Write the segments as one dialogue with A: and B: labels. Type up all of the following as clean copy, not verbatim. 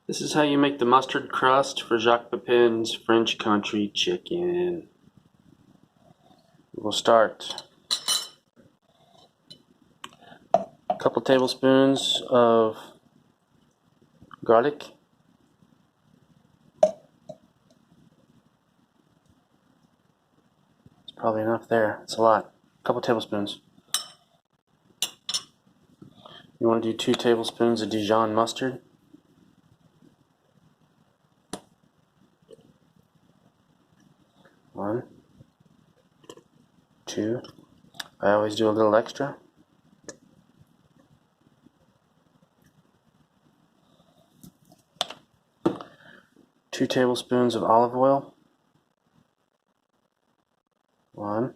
A: This is how you make the mustard crust for Jacques Pepin's French country chicken. We'll start a couple tablespoons of garlic. It's probably enough there. It's a lot. A couple tablespoons. You want to do 2 tablespoons of Dijon mustard. One, 2. I always do a little extra. Two tablespoons of olive oil. 1,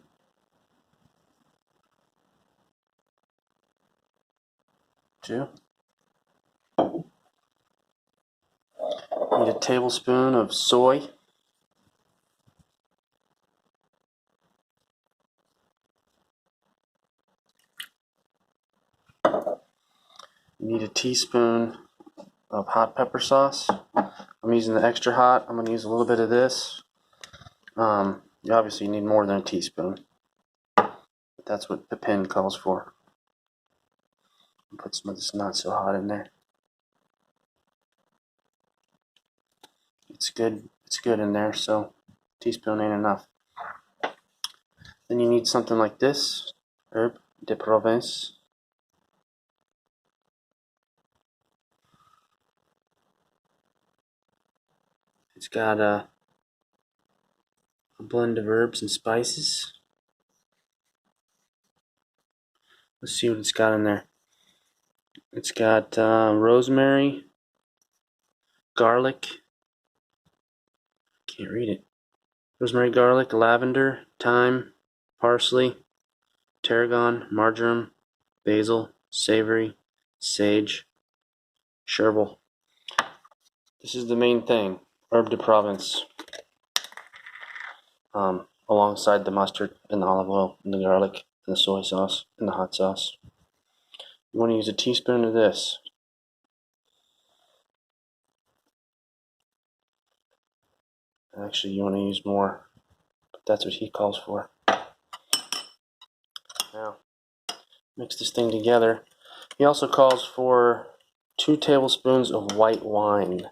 A: 2. Need a tablespoon of soy. You need a teaspoon of hot pepper sauce. I'm using the extra hot. I'm going to use a little bit of this. You obviously need more than a teaspoon, but that's what Pepin calls for. I'll put some of this not so hot in there. It's good in there, so a teaspoon ain't enough. Then you need something like this, herb de Provence. It's got a blend of herbs and spices. Let's see what it's got in there. It's got rosemary, garlic. Can't read it. Rosemary, garlic, lavender, thyme, parsley, tarragon, marjoram, basil, savory, sage, chervil. This is the main thing, herb de Provence, alongside the mustard and the olive oil and the garlic and the soy sauce and the hot sauce. You want to use a teaspoon of this. Actually, you want to use more, but that's what he calls for. Now, mix this thing together. He also calls for 2 tablespoons of white wine,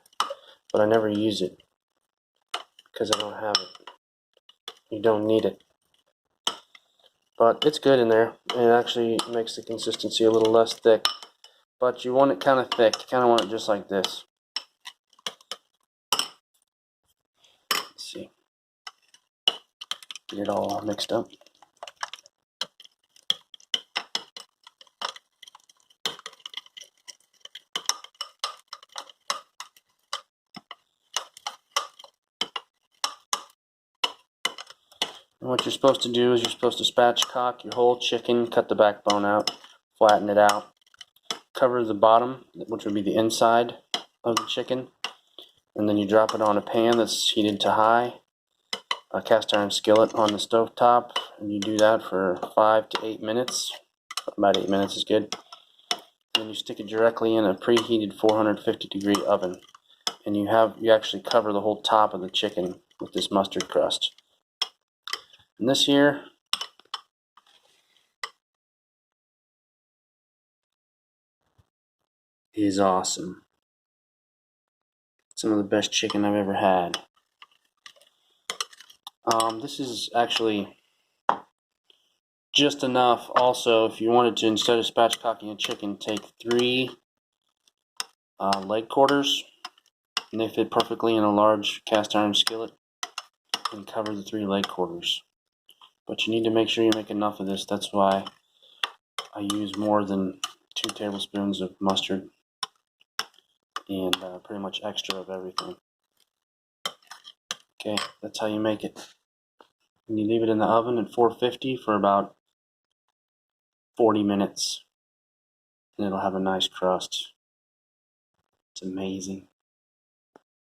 A: but I never use it because I don't have it. You don't need it. But it's good in there. It actually makes the consistency a little less thick. But you want it kind of thick. You kind of want it just like this. Let's see. Get it all mixed up. And what you're supposed to do is you're supposed to spatchcock your whole chicken, cut the backbone out, flatten it out, cover the bottom, which would be the inside of the chicken, and then you drop it on a pan that's heated to high, a cast iron skillet on the stove top, and you do that for 5 to 8 minutes. About 8 minutes is good. And then you stick it directly in a preheated 450-degree oven, and you actually cover the whole top of the chicken with this mustard crust. And this here is awesome. Some of the best chicken I've ever had. This is actually just enough. Also, if you wanted to, instead of spatchcocking a chicken, take 3 leg quarters, and they fit perfectly in a large cast iron skillet, and cover the 3 leg quarters. But you need to make sure you make enough of this. That's why I use more than 2 tablespoons of mustard and pretty much extra of everything. Okay, that's how you make it. And you leave it in the oven at 450 for about 40 minutes, and it'll have a nice crust. It's amazing.